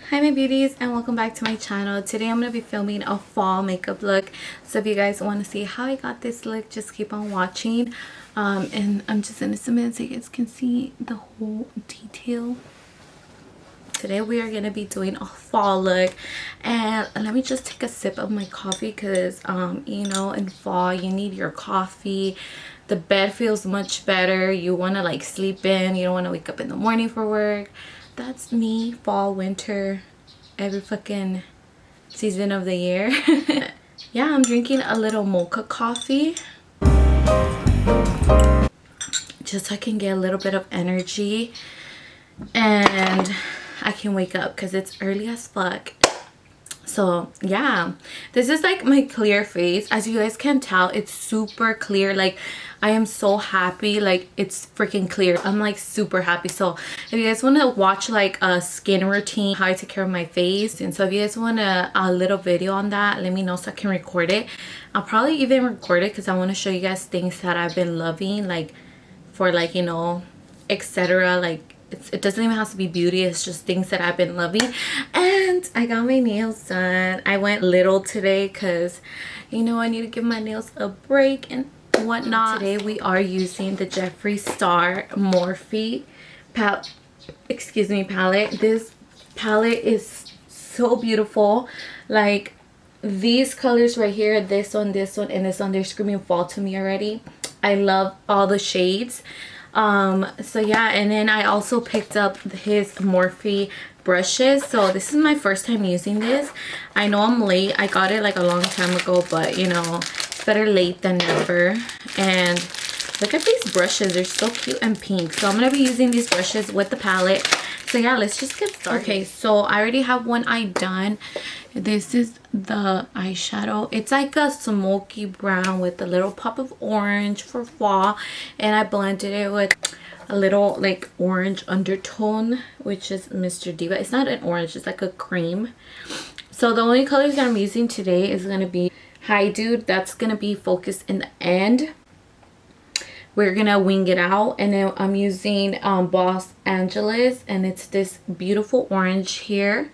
Hi my beauties, and welcome back to my channel. Today I'm going to be filming a fall makeup look. So if you guys want to see how I got this look, just keep on watching. And I'm just going to zoom in so you guys can see the whole detail. Today we are going to be doing a fall look, and let me just take a sip of my coffee because you know, in fall you need your coffee. The bed feels much better. You want to like sleep in, you don't want to wake up in the morning for work. That's me, fall, winter, every fucking season of the year. Yeah, I'm drinking a little mocha coffee just so I can get a little bit of energy and I can wake up because it's early as fuck. So yeah, this is like my clear face. As you guys can tell, it's super clear. Like, I am so happy, like it's freaking clear. I'm like super happy. So if you guys want to watch like a skin routine, how I take care of my face, and so if you guys want a little video on that, let me know so I can record it. I'll probably even record it because I want to show you guys things that I've been loving, like for like, you know, etc. Like it doesn't even have to be beauty, it's just things that I've been loving. And I got my nails done. I went little today because, you know, I need to give my nails a break and whatnot. Today we are using the Jeffree Star Morphe palette. This palette is so beautiful. Like these colors right here, this one, and this one, they're screaming fall to me already. I love all the shades. So yeah, and then I also picked up his Morphe brushes. So this is my first time using this. I know I'm late. I got it like a long time ago, but you know, it's better late than never. And look at these brushes, they're so cute and pink. So I'm gonna be using these brushes with the palette. So yeah, let's just get started. Okay, so I already have one eye done. This is the eyeshadow. It's like a smoky brown with a little pop of orange for fall, and I blended it with a little like orange undertone, which is Mr. Diva. It's not an orange, it's like a cream. So the only colors that I'm using today is gonna be Hi Dude. That's gonna be focused in the end. We're gonna wing it out. And then I'm using Los Angeles, and it's this beautiful orange here.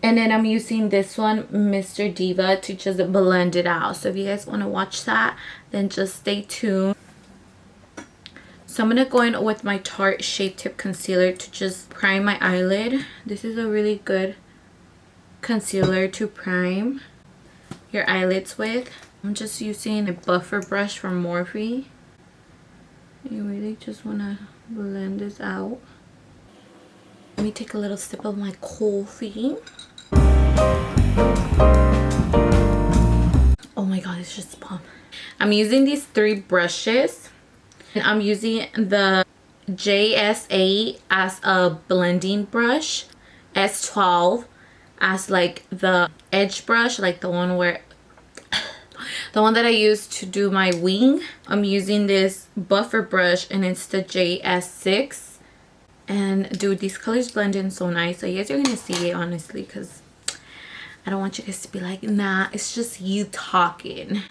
And then I'm using this one, Mr. Diva, to just blend it out. So if you guys want to watch that, then just stay tuned. So I'm going to go in with my Tarte Shape Tip Concealer to just prime my eyelid. This is a really good concealer to prime your eyelids with. I'm just using a buffer brush from Morphe. You really just want to blend this out. Let me take a little sip of my coffee. Oh my god, it's just bomb. I'm using these three brushes, and I'm using the JS8 as a blending brush, S12 as like the edge brush, like the one that I use to do my wing. I'm using this buffer brush, and it's the JS6. And dude, these colors blend in so nice. So you guys are gonna see it honestly, because I don't want you guys to be like, nah, it's just you talking.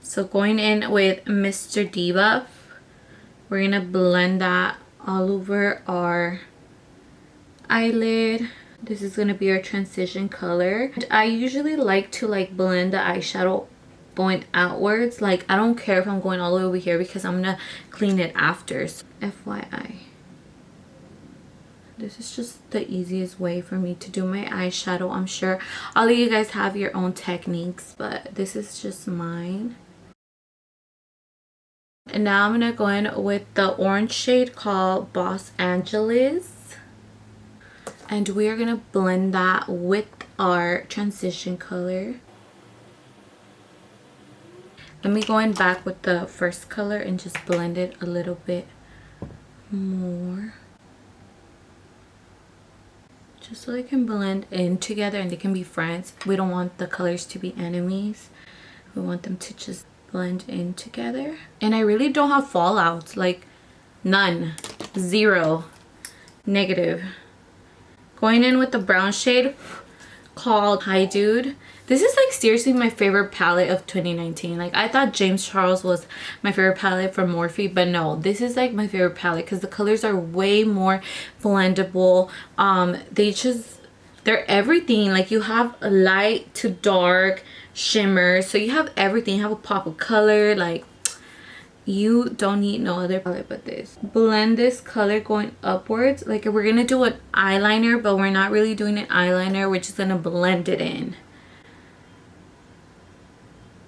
So going in with Mr. Diva, we're gonna blend that all over our eyelid. This is gonna be our transition color. And I usually like to like blend the eyeshadow going outwards. Like I don't care if I'm going all the way over here because I'm gonna clean it after. So FYI. This is just the easiest way for me to do my eyeshadow. I'm sure all of you guys have your own techniques, but this is just mine. And now I'm gonna go in with the orange shade called Los Angeles, and we are gonna blend that with our transition color. Let me go in back with the first color and just blend it a little bit more, just so they can blend in together and they can be friends. We don't want the colors to be enemies. We want them to just blend in together. And I really don't have fallouts, like none, zero, negative. Going in with the brown shade called Hi Dude. This is like seriously my favorite palette of 2019. Like I thought James Charles was my favorite palette from Morphe, but no, this is like my favorite palette because the colors are way more blendable. They're everything. Like you have a light to dark, shimmer, so you have everything. You have a pop of color. Like you don't need no other palette but this. Blend this color going upwards. Like we're gonna do an eyeliner, but we're not really doing an eyeliner. We're just gonna blend it in.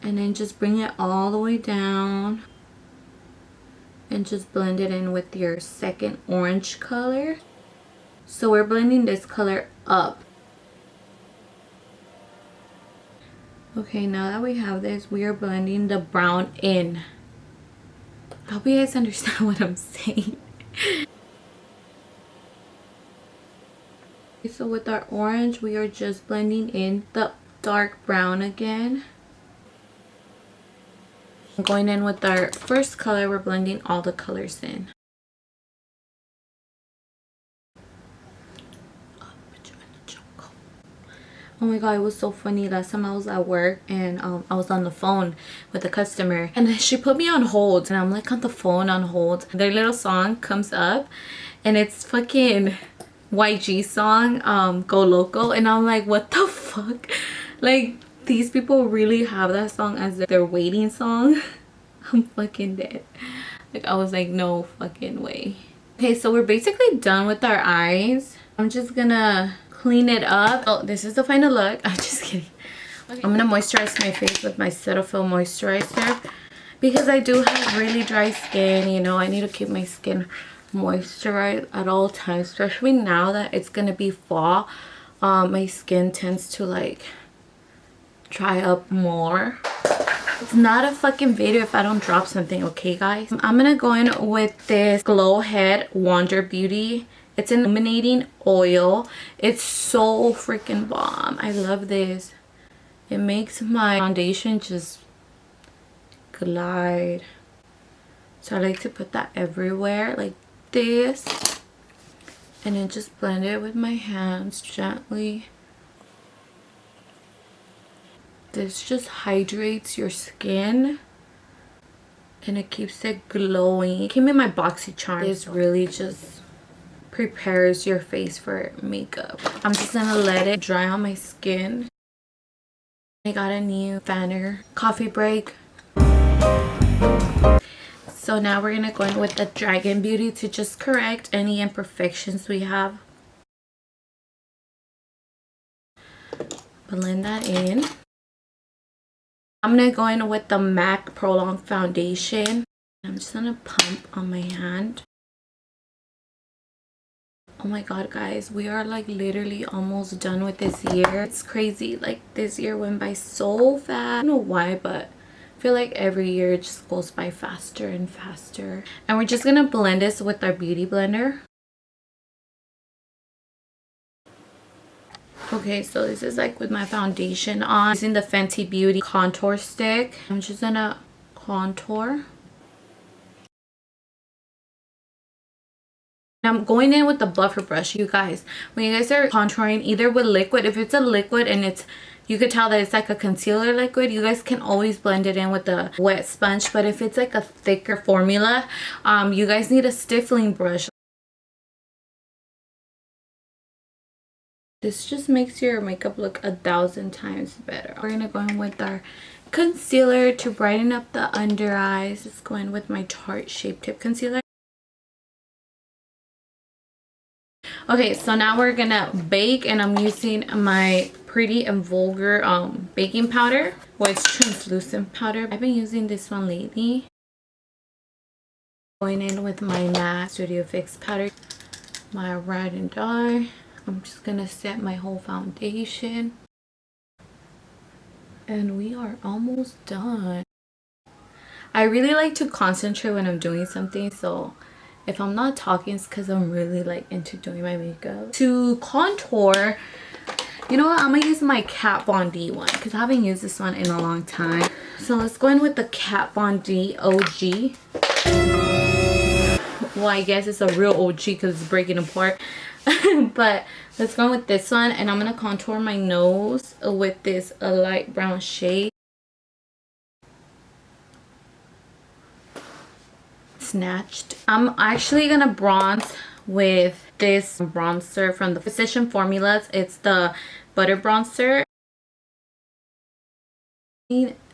And then just bring it all the way down and just blend it in with your second orange color. So we're blending this color up. Okay, now that we have this, we are blending the brown in. I hope you guys understand what I'm saying. Okay, so with our orange, we are just blending in the dark brown again. Going in with our first color, we're blending all the colors in. Oh my god, it was so funny. Last time I was at work and I was on the phone with a customer and she put me on hold and I'm like on the phone on hold. Their little song comes up and it's fucking YG song, Go Loco, and I'm like, what the fuck? Like these people really have that song as their waiting song. I'm fucking dead. Like I was like, no fucking way. Okay, so we're basically done with our eyes. I'm just gonna clean it up. Oh, this is the final look. I'm just kidding. Okay. I'm gonna moisturize my face with my Cetaphil moisturizer because I do have really dry skin. You know, I need to keep my skin moisturized at all times, especially now that it's gonna be fall. My skin tends to like dry up more. It's not a fucking video if I don't drop something, okay guys? I'm gonna go in with this Glow Head Wonder Beauty. It's an illuminating oil. It's so freaking bomb. I love this. It makes my foundation just glide. So I like to put that everywhere like this. And then just blend it with my hands gently. This just hydrates your skin. And it keeps it glowing. It came in my BoxyCharm. This really just prepares your face for makeup. I'm just gonna let it dry on my skin. I got a new fanner coffee break. So now we're gonna go in with the Dragon Beauty to just correct any imperfections we have. Blend that in. I'm gonna go in with the MAC Prolong Foundation. I'm just gonna pump on my hand. Oh my god guys, we are like literally almost done with this year. It's crazy, like this year went by so fast. I don't know why, but I feel like every year it just goes by faster and faster. And we're just gonna blend this with our beauty blender. Okay, so this is like with my foundation on. Using the Fenty Beauty contour stick. I'm just gonna contour. I'm going in with the bluffer brush, you guys. When you guys are contouring, either with liquid, if it's a liquid and it's, you could tell that it's like a concealer liquid, you guys can always blend it in with a wet sponge. But if it's like a thicker formula, you guys need a stiffling brush. This just makes your makeup look 1,000 times better. We're gonna go in with our concealer to brighten up the under eyes. Just go in with my Tarte Shape Tip Concealer. Okay, so now we're gonna bake, and I'm using my Pretty and Vulgar baking powder. Well, it's translucent powder. I've been using this one lately. Going in with my MAC Studio Fix powder, my Ride and Die. I'm just gonna set my whole foundation. And we are almost done. I really like to concentrate when I'm doing something, so if I'm not talking, it's because I'm really like into doing my makeup. To contour, you know what, I'm gonna use my Kat Von D one because I haven't used this one in a long time. So let's go in with the Kat Von D OG. Well, I guess it's a real OG because it's breaking apart. But let's go with this one, and I'm gonna contour my nose with this light brown shade. Snatched. I'm actually gonna bronze with this bronzer from the Physician Formulas. It's the butter bronzer.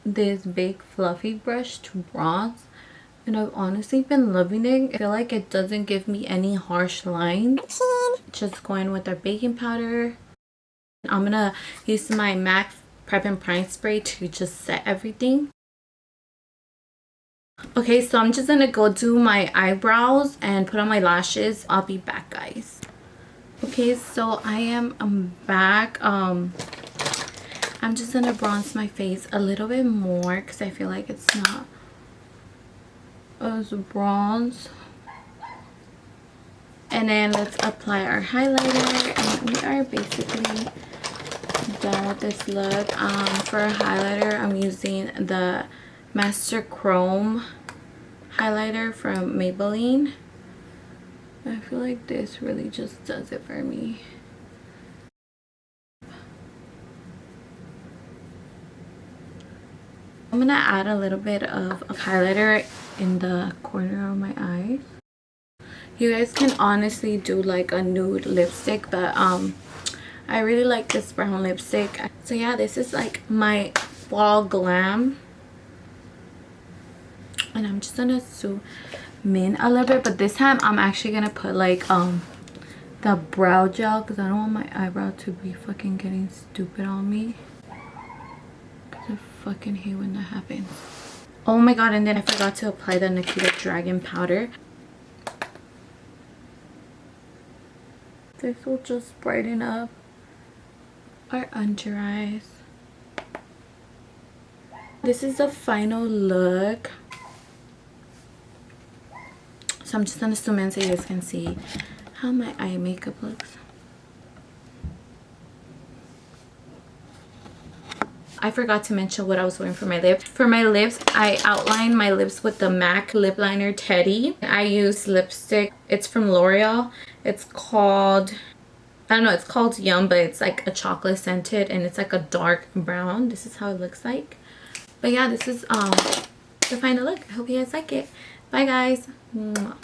This big fluffy brush to bronze, and I've honestly been loving it. I feel like it doesn't give me any harsh lines. Just going with our baking powder. I'm gonna use my MAC Prep and Prime spray to just set everything. Okay, so I'm just gonna go do my eyebrows and put on my lashes. I'll be back, guys. Okay, so I'm back. I'm just gonna bronze my face a little bit more because I feel like it's not as bronze. And then let's apply our highlighter, and we are basically done with this look. For a highlighter, I'm using the Master Chrome highlighter from Maybelline. I feel like this really just does it for me. I'm gonna add a little bit of highlighter in the corner of my eyes. You guys can honestly do like a nude lipstick, but I really like this brown lipstick. So yeah, this is like my fall glam, and I'm just gonna zoom in a little bit, but this time I'm actually gonna put like the brow gel because I don't want my eyebrow to be fucking getting stupid on me. I fucking hate when that happens. Oh my god, and then I forgot to apply the Nikita Dragon powder. This will just brighten up our under eyes. This is the final look. So I'm just gonna zoom in so you guys can see how my eye makeup looks. I forgot to mention what I was wearing for my lips. For my lips, I outlined my lips with the MAC lip liner Teddy. I use lipstick. It's from L'Oreal. It's called, I don't know, it's called Yum, but it's like a chocolate scented, and it's like a dark brown. This is how it looks like. But yeah, this is the final look. I hope you guys like it. Bye, guys. Mwah.